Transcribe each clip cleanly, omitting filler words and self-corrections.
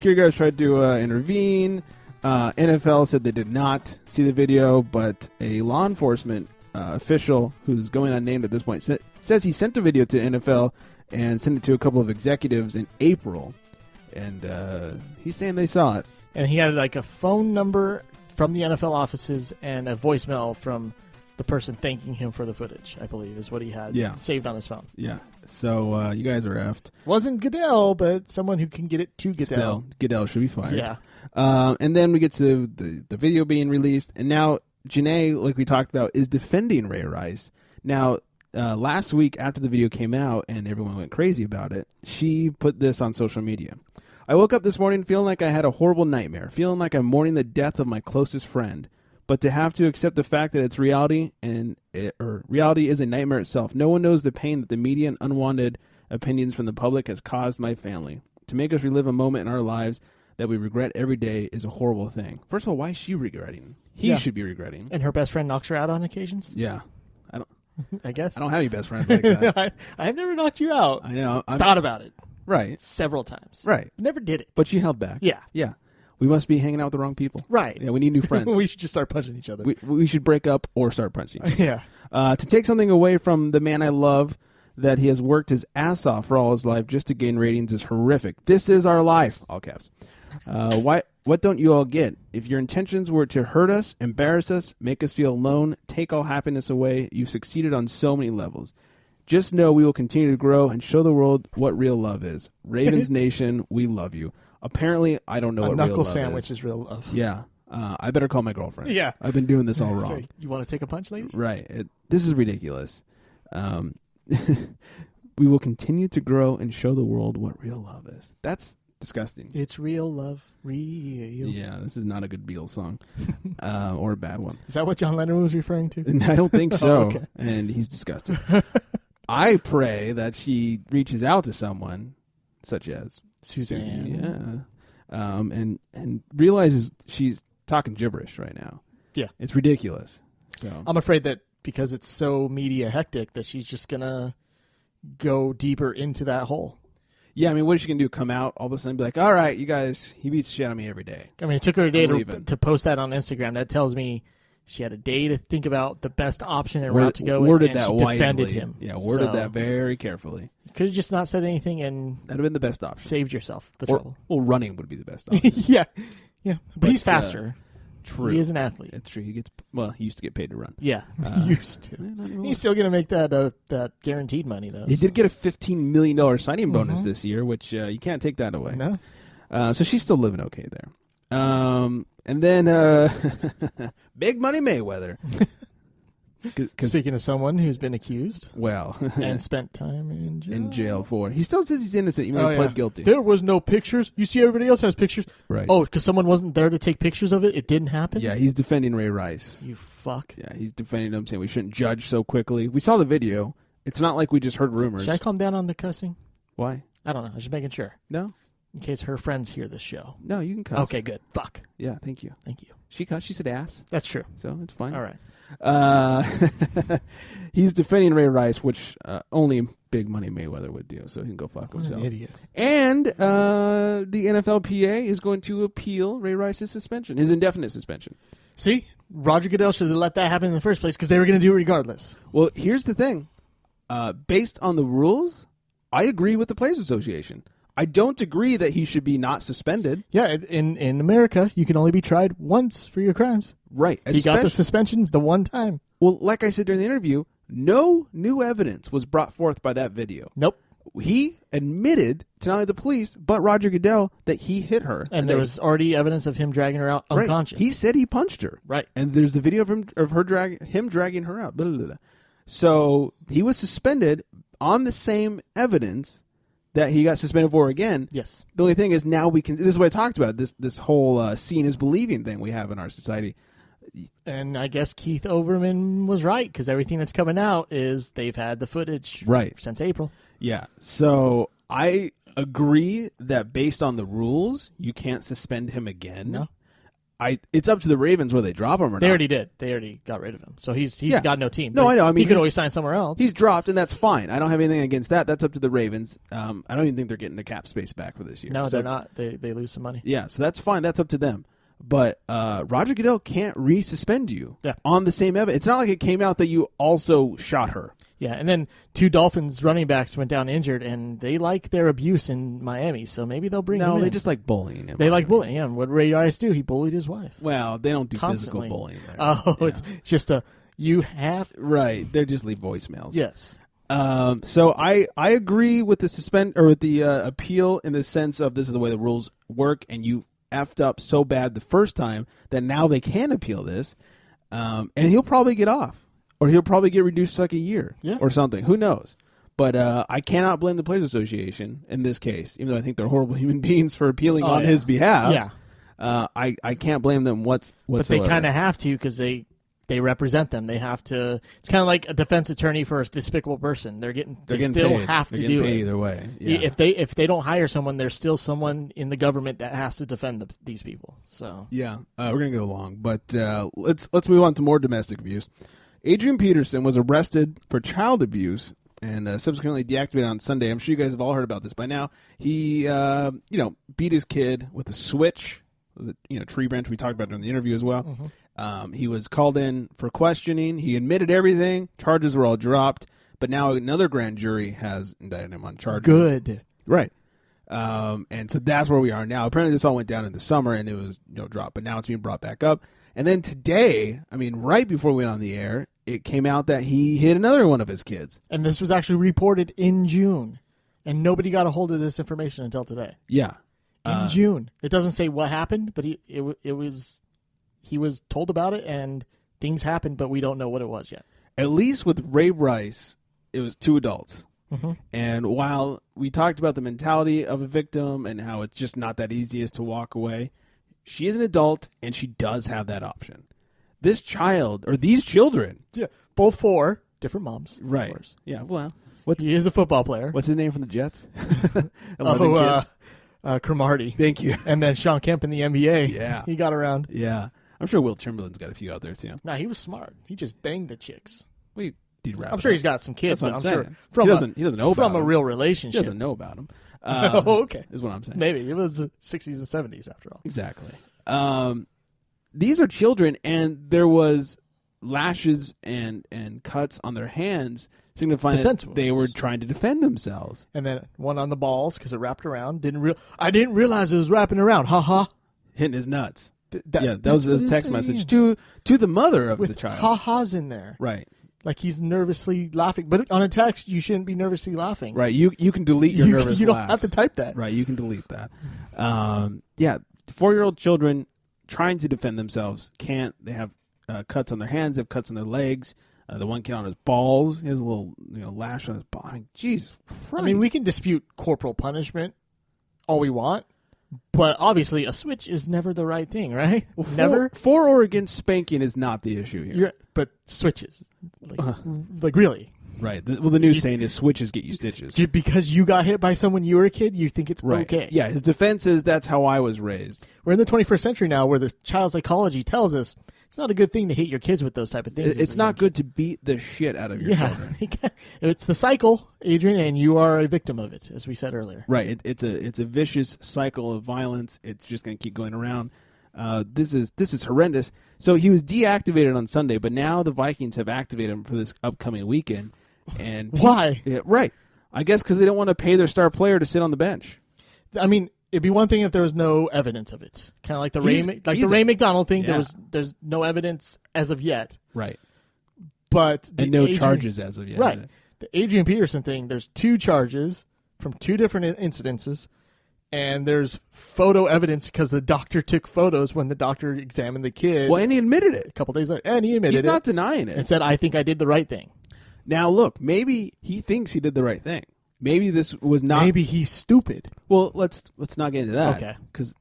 security guards tried to intervene. NFL said they did not see the video, but a law enforcement official who's going unnamed at this point says he sent a video to NFL and sent it to a couple of executives in April. And he's saying they saw it. And he had like a phone number from the NFL offices and a voicemail from the person thanking him for the footage, I believe, is what he had saved on his phone. Yeah. So you guys are effed. Wasn't Goodell, but someone who can get it to Goodell. Still, Goodell should be fired. Yeah. And then we get to the video being released. And now Janae, like we talked about, is defending Ray Rice. Now, last week after the video came out and everyone went crazy about it, she put this on social media. I woke up this morning feeling like I had a horrible nightmare, feeling like I'm mourning the death of my closest friend. But to have to accept the fact that it's reality reality is a nightmare itself. No one knows the pain that the media and unwanted opinions from the public has caused my family. To make us relive a moment in our lives that we regret every day is a horrible thing. First of all, why is she regretting? He should be regretting. And her best friend knocks her out on occasions? Yeah. I guess. I don't have any best friends like that. I've never knocked you out. I know. Thought about it. Right. Several times. Right. Never did it. But she held back. Yeah. Yeah. We must be hanging out with the wrong people. Right. Yeah, we need new friends. We should just start punching each other. We should break up or start punching each other. Yeah. To take something away from the man I love that he has worked his ass off for all his life just to gain ratings is horrific. This is our life. All caps. What don't you all get? If your intentions were to hurt us, embarrass us, make us feel alone, take all happiness away, you've succeeded on so many levels. Just know we will continue to grow and show the world what real love is. Ravens Nation, we love you. Apparently, I don't know what real love is. A knuckle sandwich is real love. Yeah. I better call my girlfriend. Yeah. I've been doing this all wrong. So you want to take a punch, lady? Right. This is ridiculous. We will continue to grow and show the world what real love is. That's disgusting. It's real love. Real. Yeah, this is not a good Beatles song. Or a bad one. Is that what John Lennon was referring to? I don't think so. Oh, okay. And he's disgusting. I pray that she reaches out to someone such as Suzanne. Yeah. And realizes she's talking gibberish right now. Yeah. It's ridiculous. So I'm afraid that because it's so media hectic that she's just going to go deeper into that hole. Yeah, I mean, what is she going to do? Come out all of a sudden and be like, all right, you guys, he beats the shit out of me every day. I mean, it took her a day to post that on Instagram. That tells me she had a day to think about the best option and route to go. Worded and that she wisely. Defended him. Yeah, worded that very carefully. Could have just not said anything and that'd have been the best option. Saved yourself the trouble. Well, running would be the best option. Yeah. But he's faster. True. He is an athlete. It's true. He used to get paid to run. Yeah, used to. He's still going to make that guaranteed money, though. He did get a $15 million signing bonus this year, which you can't take that away. No. So she's still living okay there. And then Big Money Mayweather. Speaking of someone who's been accused. Well. And spent time in jail. In jail for. He still says he's innocent even though he pled guilty. There was no pictures. You see everybody else has pictures. Right. Oh, because someone wasn't there to take pictures of it? It didn't happen? Yeah, he's defending Ray Rice. You fuck. Yeah, he's defending him, saying we shouldn't judge so quickly. We saw the video. It's not like we just heard rumors. Should I calm down on the cussing? Why? I don't know. I'm just making sure. No? In case her friends hear this show. No, you can cuss. Okay, good. Fuck. Yeah, thank you. Thank you. She cussed. She said ass. That's true. So it's fine. All right. He's defending Ray Rice, which only Big Money Mayweather would do, so he can go fuck himself. An idiot. And the NFLPA is going to appeal Ray Rice's suspension, his indefinite suspension. See? Roger Goodell should have let that happen in the first place because they were going to do it regardless. Well, here's the thing. Based on the rules, I agree with the Players Association. I don't agree that he should be not suspended. Yeah, in America, you can only be tried once for your crimes. Right. He got the suspension the one time. Well, like I said during the interview, no new evidence was brought forth by that video. Nope. He admitted to not only the police, but Roger Goodell, that he hit her. And there was already evidence of him dragging her out unconscious. Right. He said he punched her. Right. And there's the video of him dragging her out. Blah, blah, blah. So he was suspended on the same evidence that he got suspended for again. Yes. The only thing is now we can. This is what I talked about. This whole seeing is believing thing we have in our society. And I guess Keith Olbermann was right because everything that's coming out is they've had the footage since April. Yeah. So I agree that based on the rules, you can't suspend him again. No. it's up to the Ravens whether they drop him or not. They already did. They already got rid of him. So he's got no team. No, I know. I mean, he could always sign somewhere else. He's dropped, and that's fine. I don't have anything against that. That's up to the Ravens. I don't even think they're getting the cap space back for this year. No, they're not. They lose some money. Yeah, so that's fine. That's up to them. But Roger Goodell can't resuspend you on the same evidence. It's not like it came out that you also shot her. Yeah, and then 2 Dolphins running backs went down injured, and they like their abuse in Miami, so maybe they'll bring him in. No, they just like bullying him. They like bullying, yeah. What Ray Rice do? He bullied his wife. Well, they don't do constantly. physical bullying there. Oh, yeah. It's just you have... Right, they just leave voicemails. Yes. So I agree with the appeal in the sense of this is the way the rules work, and you effed up so bad the first time that now they can appeal this, and he'll probably get off. Or he'll probably get reduced to like a year or something. Who knows? But I cannot blame the Players Association in this case, even though I think they're horrible human beings for appealing on his behalf. Yeah. I can't blame them whatsoever. But they kind of have to because they represent them. They have to. It's kind of like a defense attorney for a despicable person. They still paid. have to do it either way. Yeah. If they don't hire someone, there's still someone in the government that has to defend these people. So yeah, we're gonna go long, but let's move on to more domestic abuse. Adrian Peterson was arrested for child abuse and subsequently deactivated on Sunday. I'm sure you guys have all heard about this by now. He, beat his kid with a switch, tree branch. We talked about it in the interview as well. Mm-hmm. He was called in for questioning. He admitted everything. Charges were all dropped. But now another grand jury has indicted him on charges. Good. Right. And so that's where we are now. Apparently this all went down in the summer and it was dropped. But now it's being brought back up. And then today, right before we went on the air, it came out that he hit another one of his kids. And this was actually reported in June. And nobody got a hold of this information until today. Yeah. In June. It doesn't say what happened, but he was told about it and things happened, but we don't know what it was yet. At least with Ray Rice, it was 2 adults. Mm-hmm. And while we talked about the mentality of a victim and how it's just not that easy as to walk away, she is an adult, and she does have that option. This child, or these children. Yeah, both 4 different moms. Right. Of course. Yeah, well. He is a football player. What's his name from the Jets? Cromartie. Thank you. And then Sean Kemp in the NBA. Yeah. He got around. Yeah. I'm sure Will Chamberlain's got a few out there, too. Nah, he was smart. He just banged the chicks. I'm sure he's got some kids, but I'm sure he doesn't know about from them. a real relationship. He doesn't know about them. Okay. Is what I'm saying. Maybe. It was the 60s and 70s, after all. Exactly. These are children, and there was lashes and cuts on their hands, signifying that they were trying to defend themselves. And then one on the balls because it wrapped around. I didn't realize it was wrapping around. Ha ha. Hitting his nuts. That was his text message to the mother of the child. Ha ha's in there. Right. Like he's nervously laughing. But on a text, you shouldn't be nervously laughing. Right. You can delete your nervous laugh. You don't have to type that. Right. You can delete that. 4-year-old children trying to defend themselves can't. They have cuts on their hands. They have cuts on their legs. The one kid on his balls. He has a little lash on his ball. I mean, Jesus Christ. I mean, we can dispute corporal punishment all we want. But obviously, a switch is never the right thing, right? Well, never. For or against spanking is not the issue here. But switches, like really, right? The new saying is switches get you stitches. Because you got hit by someone you were a kid, you think it's right. Okay. Yeah, his defense is that's how I was raised. We're in the 21st century now, where the child psychology tells us it's not a good thing to hit your kids with those type of things. It's not good to beat the shit out of your children. It's the cycle, Adrian, and you are a victim of it, as we said earlier. Right. It's a vicious cycle of violence. It's just going to keep going around. This is horrendous. So he was deactivated on Sunday, but now the Vikings have activated him for this upcoming weekend. And why? Right. I guess because they don't want to pay their star player to sit on the bench. I mean, it'd be one thing if there was no evidence of it, kind of like the Ray McDonald thing. Yeah. There's no evidence as of yet, right? But no charges as of yet, right? Either. The Adrian Peterson thing. There's 2 charges from 2 different incidences, and there's photo evidence because the doctor took photos when the doctor examined the kid. Well, and he admitted it a couple days later, and he admitted He's not denying it and said, "I think I did the right thing." Now, look, maybe he thinks he did the right thing. Maybe this was not. Maybe he's stupid. Well, let's not get into that. Okay. Because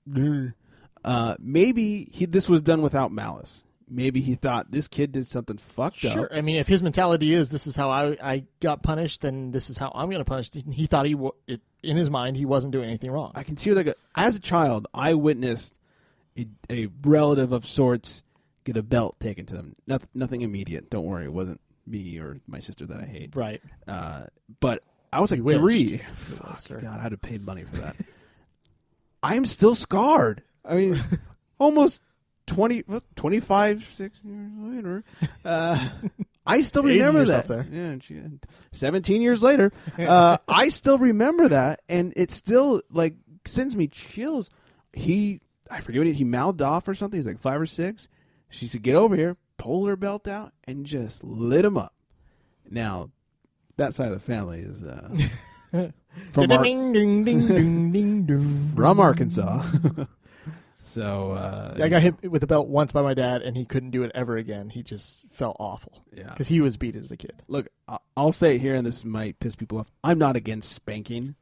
maybe this was done without malice. Maybe he thought this kid did something fucked up. Sure. I mean, if his mentality is this is how I got punished, then this is how I'm going to punish. He thought in his mind he wasn't doing anything wrong. I can see as a child, I witnessed a relative of sorts get a belt taken to them. Nothing immediate. Don't worry. It wasn't me or my sister that I hate. Right. But I was like You 3. wished. Fuck, God, I'd have paid money for that. I am still scarred. I mean, almost 25, 6 years later. I still remember that. There. Yeah, 17 years later. I still remember that, and it still like sends me chills. I forget what he mouthed off or something. He's like 5 or 6. She said, "Get over here," pulled her belt out, and just lit him up. Now, that side of the family is from Arkansas. So I got hit with a belt once by my dad, and he couldn't do it ever again. He just felt awful. Yeah, because he was beat as a kid. Look, I'll say it here, and this might piss people off. I'm not against spanking,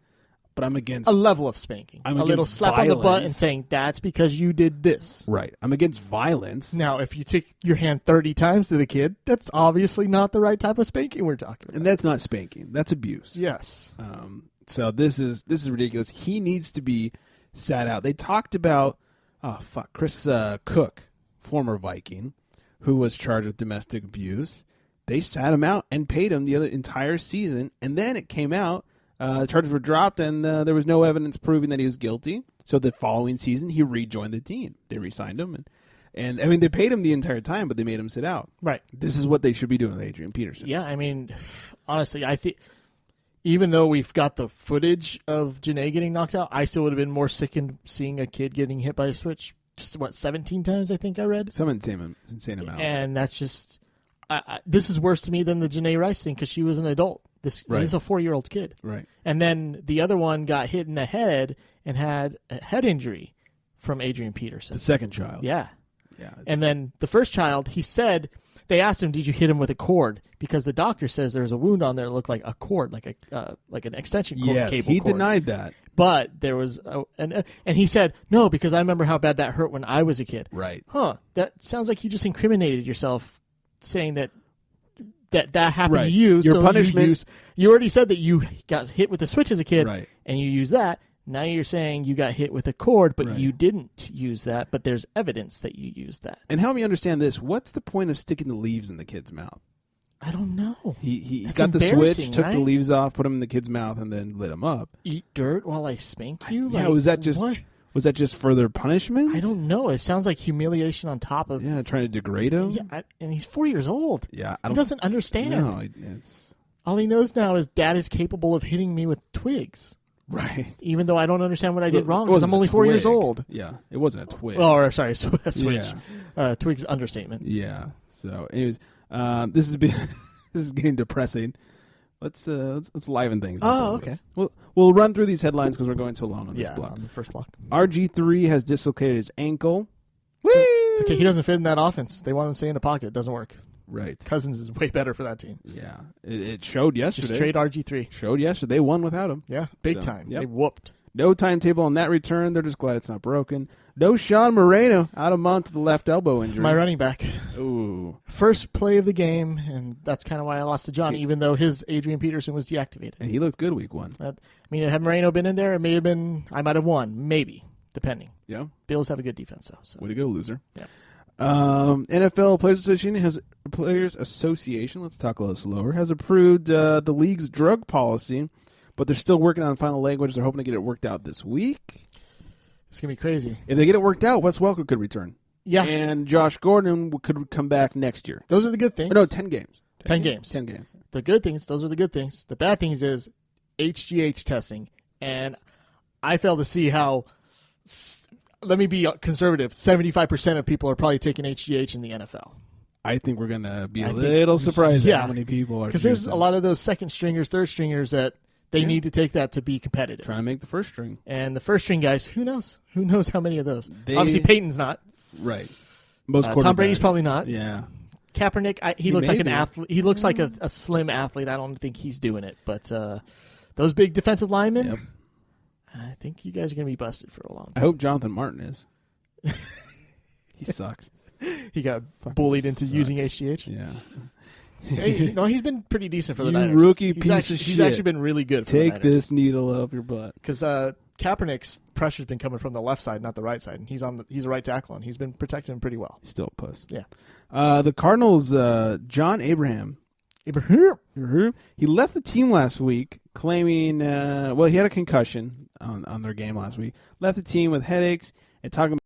but I'm against a level of spanking. I'm a little against slap violence. on the butt and saying that's because you did this. Right. I'm against violence. Now, if you take your hand 30 times to the kid, that's obviously not the right type of spanking we're talking about. And that's not spanking. That's abuse. Yes. So this is ridiculous. He needs to be sat out. They talked about Chris Cook, former Viking, who was charged with domestic abuse. They sat him out and paid him the entire season, and then it came out. The charges were dropped, and there was no evidence proving that he was guilty. So the following season, he rejoined the team. They re-signed him, and I mean, they paid him the entire time, but they made him sit out. Right. This is what they should be doing with Adrian Peterson. Yeah, I mean, honestly, I think even though we've got the footage of Janae getting knocked out, I still would have been more sickened seeing a kid getting hit by a switch. Just, 17 times, I think I read? Some insane amount. And that's just... this is worse to me than the Janae Rice thing because she was an adult. He's a 4-year-old kid. Right. And then the other one got hit in the head and had a head injury from Adrian Peterson. The second child. Yeah. Yeah. And then the first child, he said, they asked him, did you hit him with a cord? Because the doctor says there's a wound on there that looked like a cord, like an extension cord, yes, cable he cord. denied that. But there was, and he said, no, because I remember how bad that hurt when I was a kid. Right. Huh. That sounds like you just incriminated yourself saying that happened right. to you. Your so punishment. You already said that you got hit with a switch as a kid, right. and you used that. Now you're saying you got hit with a cord, but right. you didn't use that, but there's evidence that you used that. And help me understand this. What's the point of sticking the leaves in the kid's mouth? I don't know. He That's got the switch, took right? the leaves off, put them in the kid's mouth, and then lit him up. Eat dirt while I spank you? Yeah, Like, was that just what? Was that just further punishment? I don't know. It sounds like humiliation on top of... Yeah, trying to degrade him? Yeah, and he's 4 years old. Yeah. He doesn't understand. No, All he knows now is Dad is capable of hitting me with twigs. Right. Even though I don't understand what I did wrong because I'm only 4 years old. Yeah, it wasn't a twig. Oh, sorry, a switch. Yeah. Twig's understatement. Yeah. So, anyways, this is getting depressing. Let's liven things up. Oh, okay. We'll run through these headlines because we're going too long on this block. On the first block. RG3 has dislocated his ankle. It's okay. He doesn't fit in that offense. They want him to stay in the pocket. It doesn't work. Right. Cousins is way better for that team. Yeah. It showed yesterday. Just trade RG3. Showed yesterday. They won without him. Yeah, big time. Yep. They whooped. No timetable on that return. They're just glad it's not broken. No Sean Moreno out a month with the left elbow injury. My running back. Ooh. First play of the game, and that's kind of why I lost to John, even though his Adrian Peterson was deactivated. And he looked good week 1. Had Moreno been in there, it may have been, I might have won. Maybe, depending. Yeah. Bills have a good defense, though. So. Way to go, loser. Yeah. NFL Players Association, let's talk a little slower, has approved the league's drug policy, but they're still working on final language. They're hoping to get it worked out this week. It's going to be crazy. If they get it worked out, Wes Welker could return. Yeah. And Josh Gordon could come back next year. Those are the good things. Or no, 10 games. 10 games. 10 games. The good things, those are the good things. The bad things is HGH testing. And I fail to see how, let me be conservative, 75% of people are probably taking HGH in the NFL. I think we're going to be a little surprised at how many people are. Because there's a lot of those second stringers, third stringers that they need to take that to be competitive. Trying to make the first string. And the first string guys, who knows? Who knows how many of those? Obviously, Peyton's not. Right. Most Tom Brady's probably not. Yeah. Kaepernick, he looks like an athlete. He looks like a slim athlete. I don't think he's doing it. But those big defensive linemen, I think you guys are going to be busted for a long time. I hope Jonathan Martin is. He sucks. He got bullied into using HGH. Yeah. Hey, no, he's been pretty decent for the you Niners. rookie piece of shit. He's actually been really good for the Niners. Take this needle up your butt. Because Kaepernick's pressure's been coming from the left side, not the right side, and he's a right tackle, and he's been protecting him pretty well. Still a puss. Yeah. The Cardinals, John Abraham, he left the team last week claiming, he had a concussion on their game last week. Left the team with headaches and talking